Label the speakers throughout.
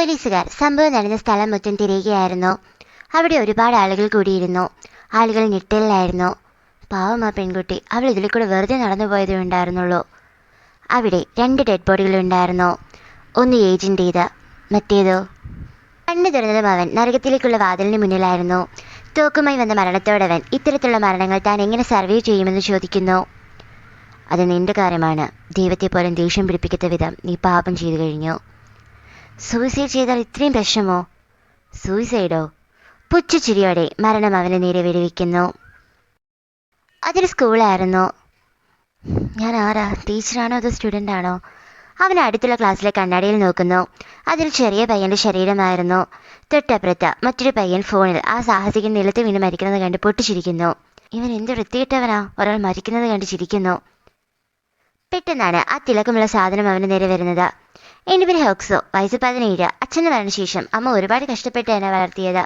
Speaker 1: പോലീസുകാർ സംഭവം നടന്ന സ്ഥലം മൊത്തം തിരയുകയായിരുന്നു. അവിടെ ഒരുപാട് ആളുകൾ കൂടിയിരുന്നു. ആളുകൾ ഞെട്ടലിലായിരുന്നു. പാവം ആ പെൺകുട്ടി, അവൾ ഇതിൽ കൂടെ വെറുതെ നടന്നു പോയതേ ഉണ്ടായിരുന്നുള്ളൂ. അവിടെ 2 ഡെഡ് ബോഡികളുണ്ടായിരുന്നു. ഒന്ന് ഏജന്റേത്, മറ്റേതോ? കണ്ണു തുറന്നതും അവൻ നരകത്തിലേക്കുള്ള വാതിലിന് മുന്നിലായിരുന്നു. തോക്കുമായി വന്ന മരണത്തോടവൻ ഇത്തരത്തിലുള്ള മരണങ്ങൾ താൻ എങ്ങനെ സർവൈവ് ചെയ്യുമെന്ന് ചോദിക്കുന്നു. അത് നിന്റെ കാര്യമാണ്. ദൈവത്തെ പോലും ദേഷ്യം പിടിപ്പിക്കാത്ത വിധം നീ പാപം ചെയ്തു കഴിഞ്ഞു. സൂയിസൈഡ് ചെയ്താൽ ഇത്രയും പ്രശ്നമോ? സൂയിസൈഡോ? പുച്ഛച്ചിരിയോടെ മരണം അവന് നേരെ വെടിവെക്കുന്നു. അതൊരു സ്കൂളായിരുന്നു. ഞാൻ ആരാ? ടീച്ചറാണോ അതോ സ്റ്റുഡൻ്റ് ആണോ? അവൻ അടുത്തുള്ള ക്ലാസ്സിലെ കണ്ണാടിയിൽ നോക്കുന്നു. അതിൽ ചെറിയ പയ്യൻ്റെ ശരീരമായിരുന്നു. തൊട്ടപ്പുറത്ത് മറ്റൊരു പയ്യൻ ഫോണിൽ ആ സാഹസികൻ നിലത്ത് വീണ് മരിക്കുന്നത് കണ്ട് പൊട്ടിച്ചിരിക്കുന്നു. ഇവൻ എന്ത് വൃത്തിയിട്ടവനാ, ഒരാൾ മരിക്കുന്നത് കണ്ട് ചിരിക്കുന്നു. പെട്ടെന്നാണ് ആ തിളക്കമുള്ള സാധനം അവന് നേരെ വരുന്നത്. എൻ്റെ പേര് ഹോക്സോ, വയസ്സ് 17. അച്ഛൻ്റെ മരണശേഷം അമ്മ ഒരുപാട് കഷ്ടപ്പെട്ട് എന്നെ വളർത്തിയത്.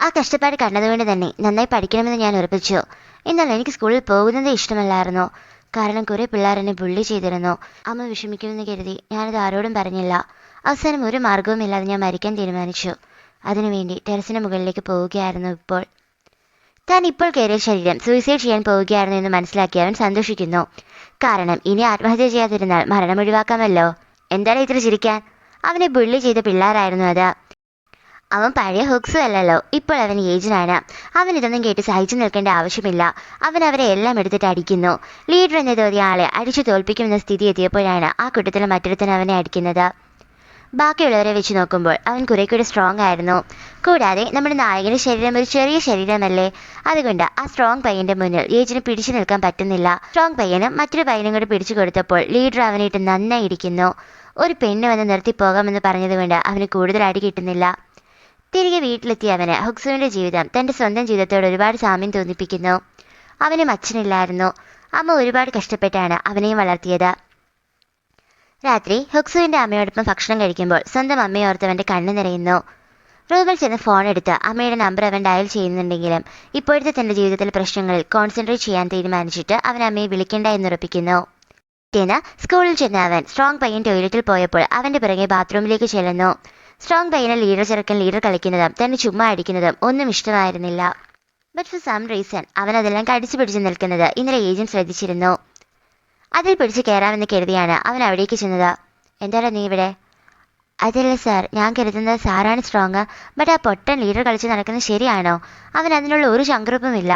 Speaker 1: ആ കഷ്ടപ്പാട് കണ്ടതുകൊണ്ട് തന്നെ നന്നായി പഠിക്കണമെന്ന് ഞാൻ ഉറപ്പിച്ചു. എന്നാൽ എനിക്ക് സ്കൂളിൽ പോകുന്നത് ഇഷ്ടമല്ലായിരുന്നു. കാരണം കുറേ പിള്ളേർ എന്നെ ബുള്ളി ചെയ്തിരുന്നു. അമ്മ വിഷമിക്കുമെന്ന് കരുതി ഞാനത് ആരോടും പറഞ്ഞില്ല. അവസാനം ഒരു മാർഗവുമില്ലാതെ ഞാൻ മരിക്കാൻ തീരുമാനിച്ചു. അതിനുവേണ്ടി ടെറസിന് മുകളിലേക്ക് പോവുകയായിരുന്നു. താൻ ഇപ്പോൾ കയറിയ ശരീരം സൂയിസൈഡ് ചെയ്യാൻ പോവുകയായിരുന്നു എന്ന് മനസ്സിലാക്കി അവൻ സന്തോഷിക്കുന്നു. കാരണം ഇനി ആത്മഹത്യ ചെയ്യാതിരുന്നാൽ മരണം ഒഴിവാക്കാമല്ലോ. എന്താണ് ഇത്ര ചിരിക്കാൻ? അവനെ ബുള്ളി ചെയ്ത പിള്ളേരായിരുന്നു അത്. അവൻ പഴയ ഹുക്സും അല്ലല്ലോ, ഇപ്പോൾ അവൻ ഏജനാണ്. അവൻ ഇതൊന്നും കേട്ട് സഹിച്ചു നിൽക്കേണ്ട ആവശ്യമില്ല. അവൻ അവരെ എല്ലാം എടുത്തിട്ട് അടിക്കുന്നു. ലീഡർ എന്ന് തോന്നിയ ആളെ അടിച്ചു തോൽപ്പിക്കുമെന്ന സ്ഥിതി എത്തിയപ്പോഴാണ് ആ കൂട്ടത്തിൽ മറ്റൊരുത്തൻ അവനെ അടിക്കുന്നത്. ബാക്കിയുള്ളവരെ വെച്ച് നോക്കുമ്പോൾ അവൻ കുറെ കൂടി സ്ട്രോങ് ആയിരുന്നു. കൂടാതെ നമ്മുടെ നായകന്റെ ശരീരം ഒരു ചെറിയ ശരീരമല്ലേ, അതുകൊണ്ട് ആ സ്ട്രോങ് പയ്യന്റെ മുന്നിൽ ഏജിന് പിടിച്ചു നിൽക്കാൻ പറ്റുന്നില്ല. സ്ട്രോങ് പയ്യനും മറ്റൊരു പയ്യനും കൂടി പിടിച്ചു കൊടുത്തപ്പോൾ ലീഡർ അവനിട്ട് നന്നായി ഇടിക്കുന്നു. ഒരു പെണ്ണ് വന്ന് നിർത്തിപ്പോകാമെന്ന് പറഞ്ഞതുകൊണ്ട് അവന് കൂടുതൽ അടി കിട്ടുന്നില്ല. തിരികെ വീട്ടിലെത്തിയ അവന് ഹുക്സുവിന്റെ ജീവിതം തന്റെ സ്വന്തം ജീവിതത്തോട് ഒരുപാട് സാമ്യം തോന്നിപ്പിക്കുന്നു. അവനും അച്ഛനില്ലായിരുന്നു. അമ്മ ഒരുപാട് കഷ്ടപ്പെട്ടാണ് അവനെയും വളർത്തിയത്. രാത്രി ഹുക്സുവിന്റെ അമ്മയോടൊപ്പം ഭക്ഷണം കഴിക്കുമ്പോൾ സ്വന്തം അമ്മയെ ഓർത്തവന്റെ കണ്ണ് നിറയുന്നു. റൂമിൽ ചെന്ന് ഫോൺ എടുത്ത് അമ്മയുടെ നമ്പർ അവൻ ഡയൽ ചെയ്യുന്നുണ്ടെങ്കിലും ഇപ്പോഴത്തെ തന്റെ ജീവിതത്തിലെ പ്രശ്നങ്ങളിൽ കോൺസെൻട്രേറ്റ് ചെയ്യാൻ തീരുമാനിച്ചിട്ട് അവൻ അമ്മയെ വിളിക്കേണ്ട എന്നുറപ്പിക്കുന്നു. പിറ്റേന്ന് സ്കൂളിൽ ചെന്ന് അവൻ സ്ട്രോങ് പയ്യൻ ടോയ്ലറ്റിൽ പോയപ്പോൾ അവന്റെ പിറകെ ബാത്റൂമിലേക്ക് ചെല്ലുന്നു. സ്ട്രോങ് പയ്യനെ ലീഡർ ചെറുക്കൻ ലീഡർ കളിക്കുന്നതും തന്നെ ചുമ്മാ അടിക്കുന്നതും ഒന്നും ഇഷ്ടമായിരുന്നില്ല. ബട്ട് ഫോർ സം റീസൺ അവൻ അതെല്ലാം കടിച്ചു പിടിച്ച് നിൽക്കുന്നത് ഇന്നലെ ഏജന്റ് ശ്രദ്ധിച്ചിരുന്നു. അതിൽ പിടിച്ച് കയറാമെന്ന് കരുതിയാണ് അവൻ അവിടേക്ക് ചെന്നത്. എന്താണ് നീ ഇവിടെ? അതല്ല സാർ, ഞാൻ കരുതുന്നത് സാറാണ് സ്ട്രോങ്. ബട്ട് ആ പൊട്ടൻ ലീഡർ കളിച്ച് നടക്കുന്നത് ശരിയാണോ? അവൻ അതിനുള്ള ഒരു ചങ്കുറപ്പുമില്ല.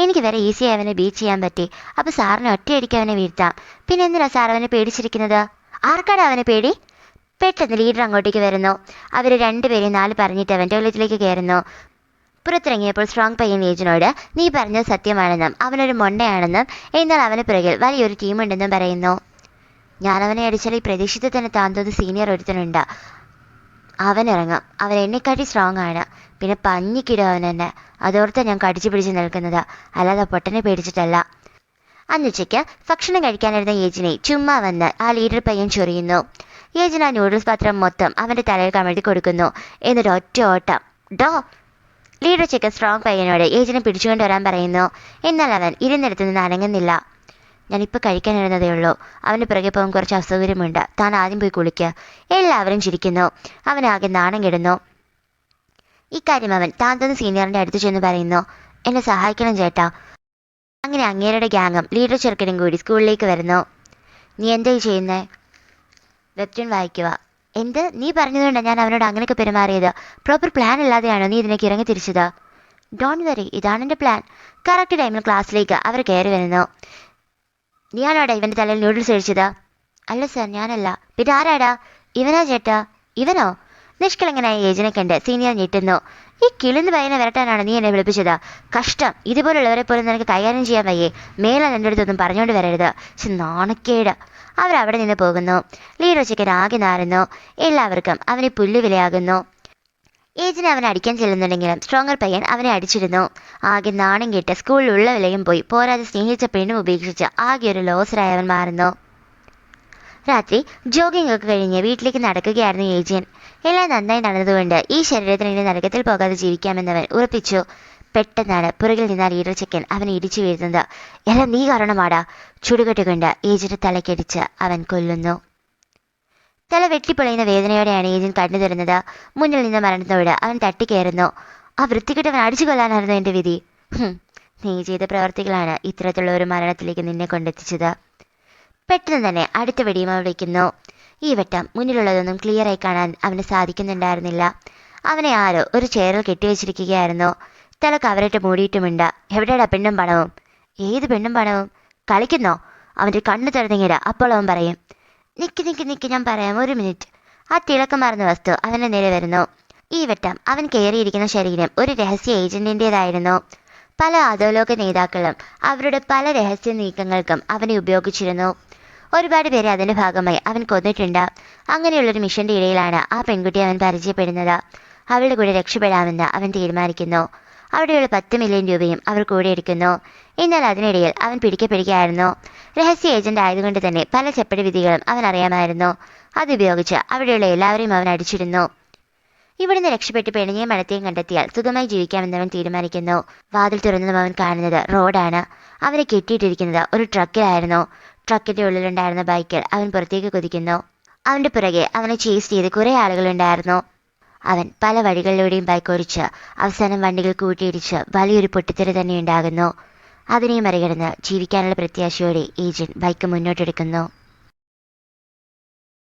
Speaker 1: എനിക്ക് വരെ ഈസിയായി അവനെ ബീറ്റ് ചെയ്യാൻ പറ്റി. അപ്പോൾ സാറിനെ ഒറ്റയടിക്ക് അവനെ വീഴ്ത്താം. പിന്നെ എന്തിനാ സാർ അവനെ പേടിച്ചിരിക്കുന്നത്? ആർക്കാണ് അവനെ പേടി? പെട്ടെന്ന് ലീഡർ അങ്ങോട്ടേക്ക് വരുന്നു. അവർ രണ്ടുപേരെയും 4 പറഞ്ഞിട്ട് അവൻ ടോയ്ലറ്റിലേക്ക് കയറുന്നു. പുറത്തിറങ്ങിയപ്പോൾ സ്ട്രോങ് പയ്യൻ ഏജനോട് നീ പറഞ്ഞത് സത്യമാണെന്നും അവനൊരു മൊണ്ണയാണെന്നും എന്നാൽ അവന് പിറകിൽ വലിയൊരു ടീമുണ്ടെന്നും പറയുന്നു. ഞാനവനെ അടിച്ചാൽ ഈ പ്രദേശത്ത് തന്നെ താന്തോന്ന് സീനിയർ ഒരുത്തനുണ്ട്. അവനിറങ്ങും. അവൻ എന്നെക്കാട്ടി സ്ട്രോങ് ആണ്. പിന്നെ പഞ്ഞിക്കിടും അവൻ എന്നെ. അതോർത്ത് ഞാൻ കടിച്ചു പിടിച്ച് നിൽക്കുന്നത്, അല്ലാതെ പൊട്ടനെ പേടിച്ചിട്ടല്ല. അന്നുച്ചയ്ക്ക് ഭക്ഷണം കഴിക്കാനിരുന്ന ഏജിനെ ചുമ്മാ വന്ന് ആ ലീഡർ പയ്യൻ ചൊറിയുന്നു. ഏജൻ ആ നൂഡിൽസ് പാത്രം മൊത്തം അവൻ്റെ തലയിൽ കമഴ്ത്തി കൊടുക്കുന്നു. എന്നിട്ട് ഒറ്റ ഓട്ടം. ഡോ! ലീഡർ ചെക്കൻ സ്ട്രോങ് പയ്യനോട് ഏജിനെ പിടിച്ചുകൊണ്ട് വരാൻ പറയുന്നു. എന്നാൽ അവൻ ഇരുന്നിടത്ത് നിന്ന് അനങ്ങുന്നില്ല. ഞാനിപ്പോൾ കഴിക്കാനിരുന്നതേ ഉള്ളൂ. അവൻ്റെ പിറകെ പോകാൻ കുറച്ച് അസൗകര്യമുണ്ട്. താൻ ആദ്യം പോയി കുളിക്കുക. എല്ലാവരും ചിരിക്കുന്നു. അവനാകെ നാണം കെടുന്നു. ഇക്കാര്യം അവൻ താൻ സീനിയറിൻ്റെ അടുത്ത് ചെന്ന് പറയുന്നു. എന്നെ സഹായിക്കണം ചേട്ടാ. അങ്ങനെ അങ്ങേരുടെ ഗ്യാങ്ങും ലീഡർ ചെറുക്കനും കൂടി സ്കൂളിലേക്ക് വരുന്നു. നീ എന്തായി ചെയ്യുന്നേ? വെബ്റ്റൂൺ വായിക്കുക. എന്ത്? നീ പറഞ്ഞതുകൊണ്ടാണ് ഞാൻ അവനോട് അങ്ങനെയൊക്കെ പെരുമാറിയത്. പ്രോപ്പർ പ്ലാൻ ഇല്ലാതെയാണോ നീ ഇതിനേക്ക് ഇറങ്ങി തിരിച്ചത്? ഡോണ്ട് വറി, ഇതാണ് എൻ്റെ പ്ലാൻ. കറക്റ്റ് ടൈമിൽ ക്ലാസ്സിലേക്ക് അവർ കയറി വരുന്നു. നീയാണോടാ ഇവൻ്റെ തലയിൽ നൂഡിൽസ് കഴിച്ചത്? അല്ല സാർ, ഞാനല്ല. പിന്നെ ആരാടാ? ഇവനാ ചേട്ടാ. ഇവനോ? നിഷ്കളങ്കനായ ഏജനെ കണ്ട് സീനിയർ ഞെട്ടുന്നു. ഈ കിളിന്ന് പയ്യനെ വരട്ടാനാണ് നീ എന്നെ വിളിപ്പിച്ചത്? കഷ്ടം. ഇതുപോലുള്ളവരെ പോലും നിനക്ക് കൈകാര്യം ചെയ്യാൻ വയ്യേ. മേലാൽ എൻ്റെ അടുത്തൊന്നും പറഞ്ഞുകൊണ്ട് വരരുത്. നാണക്കേട്. അവരവിടെ നിന്ന് പോകുന്നു. ലീഡർ ചിക്കൻ ആകെ നാറുന്നു. എല്ലാവർക്കും അവനെ പുല്ലുവിലയാകുന്നു. ഏജിനെ അവനെ അടിക്കാൻ ചെല്ലുന്നുണ്ടെങ്കിലും സ്ട്രോങ്ങർ പയ്യൻ അവനെ അടിച്ചിരുന്നു. ആകെ നാണം കെട്ട് സ്കൂളിലുള്ള വിലയും പോയി. പോരാതെ സ്നേഹിച്ച പെണ്ണും ഉപേക്ഷിച്ച് ആകെ ഒരു ലോസറായി അവൻ മാറുന്നു. രാത്രി ജോഗിംഗ് ഒക്കെ കഴിഞ്ഞ് വീട്ടിലേക്ക് നടക്കുകയായിരുന്നു ഏജിയൻ. എല്ലാം നന്നായി നടന്നതുകൊണ്ട് ഈ ശരീരത്തിന് ഇനി നരകത്തിൽ പോകാതെ ജീവിക്കാമെന്നവൻ ഉറപ്പിച്ചു. പെട്ടെന്നാണ് പുറകിൽ നിന്ന ലീഡർ ചെക്കൻ അവനെ ഇടിച്ചു വീഴുന്നത്. എല്ലാം നീ കാരണമാടാ. ചുടുകെട്ടുകൊണ്ട് ഏജിന്റെ തലക്കടിച്ച് അവൻ കൊല്ലുന്നു. തല വെട്ടിപ്പൊളിയുന്ന വേദനയോടെയാണ് ഏജന്റ് കണ്ണു തുറന്നത്. മുന്നിൽ നിന്ന് മരണത്തോട് അവൻ തട്ടിക്കയറുന്നു. ആ വൃത്തികെട്ടവൻ അടിച്ചു കൊല്ലാനായിരുന്നു എൻ്റെ വിധി. നീ ചെയ്ത പ്രവർത്തികളാണ് ഇത്തരത്തിലുള്ള ഒരു മരണത്തിലേക്ക് നിന്നെ കൊണ്ടെത്തിച്ചത്. പെട്ടെന്ന് തന്നെ അടുത്ത വെടിയും അവൻ വയ്ക്കുന്നു. ഈ വട്ടം മുന്നിലുള്ളതൊന്നും ക്ലിയറായി കാണാൻ അവന് സാധിക്കുന്നുണ്ടായിരുന്നില്ല. അവനെ ആരോ ഒരു ചെയറിൽ കെട്ടിവെച്ചിരിക്കുകയായിരുന്നു. തല കവറിട്ട് മൂടിയിട്ടുമുണ്ട്. എവിടെയാടാ പെണ്ണും പണവും? ഏത് പെണ്ണും പണവും? കളിക്കുന്നോ? അവൻ്റെ കണ്ണ് തുറന്നെങ്കിട. അപ്പോൾ അവൻ പറയും. നിക്ക് നിക്ക് നിക്ക്, ഞാൻ പറയാം, ഒരു മിനിറ്റ്. ആ തിളക്കം മറന്ന വസ്തു അവൻ്റെ നേരെ വരുന്നു. ഈ വട്ടം അവൻ കയറിയിരിക്കുന്ന ശരീരം ഒരു രഹസ്യ ഏജന്റിൻ്റെതായിരുന്നു. പല അധോലോക നേതാക്കളും അവരുടെ പല രഹസ്യ നീക്കങ്ങൾക്കും അവനെ ഉപയോഗിച്ചിരുന്നു. ഒരുപാട് പേരെ അതിൻ്റെ ഭാഗമായി അവൻ കൊന്നിട്ടുണ്ട്. അങ്ങനെയുള്ളൊരു മിഷന്റെ ഇടയിലാണ് ആ പെൺകുട്ടിയെ അവൻ പരിചയപ്പെടുന്നത്. അവളുടെ കൂടെ രക്ഷപ്പെടാമെന്ന് അവൻ തീരുമാനിക്കുന്നു. അവിടെയുള്ള 10 മില്യൺ രൂപയും അവർ കൂടെ എടുക്കുന്നു. എന്നാൽ അതിനിടയിൽ അവൻ പിടിക്കപ്പെടുകയായിരുന്നു. രഹസ്യ ഏജന്റ് ആയതുകൊണ്ട് തന്നെ പല ചെപ്പടി വിധികളും അവൻ അറിയാമായിരുന്നു. അതുപയോഗിച്ച് അവിടെയുള്ള എല്ലാവരെയും അവൻ അടിച്ചിരുന്നു. ഇവിടുന്ന് രക്ഷപ്പെട്ട് പെണ്ണിനെയും മണത്തെയും കണ്ടെത്തിയാൽ സുഖമായി ജീവിക്കാമെന്ന് അവൻ തീരുമാനിക്കുന്നു. വാതിൽ തുറന്നതും അവൻ കാണുന്നത് റോഡാണ്. അവനെ കെട്ടിയിട്ടിരിക്കുന്നത് ഒരു ട്രക്കിലായിരുന്നു. ട്രക്കിന്റെ ഉള്ളിലുണ്ടായിരുന്ന ബൈക്കിൽ അവൻ പുറത്തേക്ക് കുതിക്കുന്നു. അവന്റെ പുറകെ അവനെ ചേസ് ചെയ്ത് കുറെ ആളുകളുണ്ടായിരുന്നു. അവൻ പല വഴികളിലൂടെയും ബൈക്ക് ഓടിച്ച് അവസാനം വണ്ടികൾ കൂട്ടിയിടിച്ച് വലിയൊരു പൊട്ടിത്തെറി തന്നെ ഉണ്ടാകുന്നു. അതിനെയും മറികടന്ന് ജീവിക്കാനുള്ള പ്രത്യാശയോടെ ഏജന്റ് ബൈക്ക് മുന്നോട്ടെടുക്കുന്നു.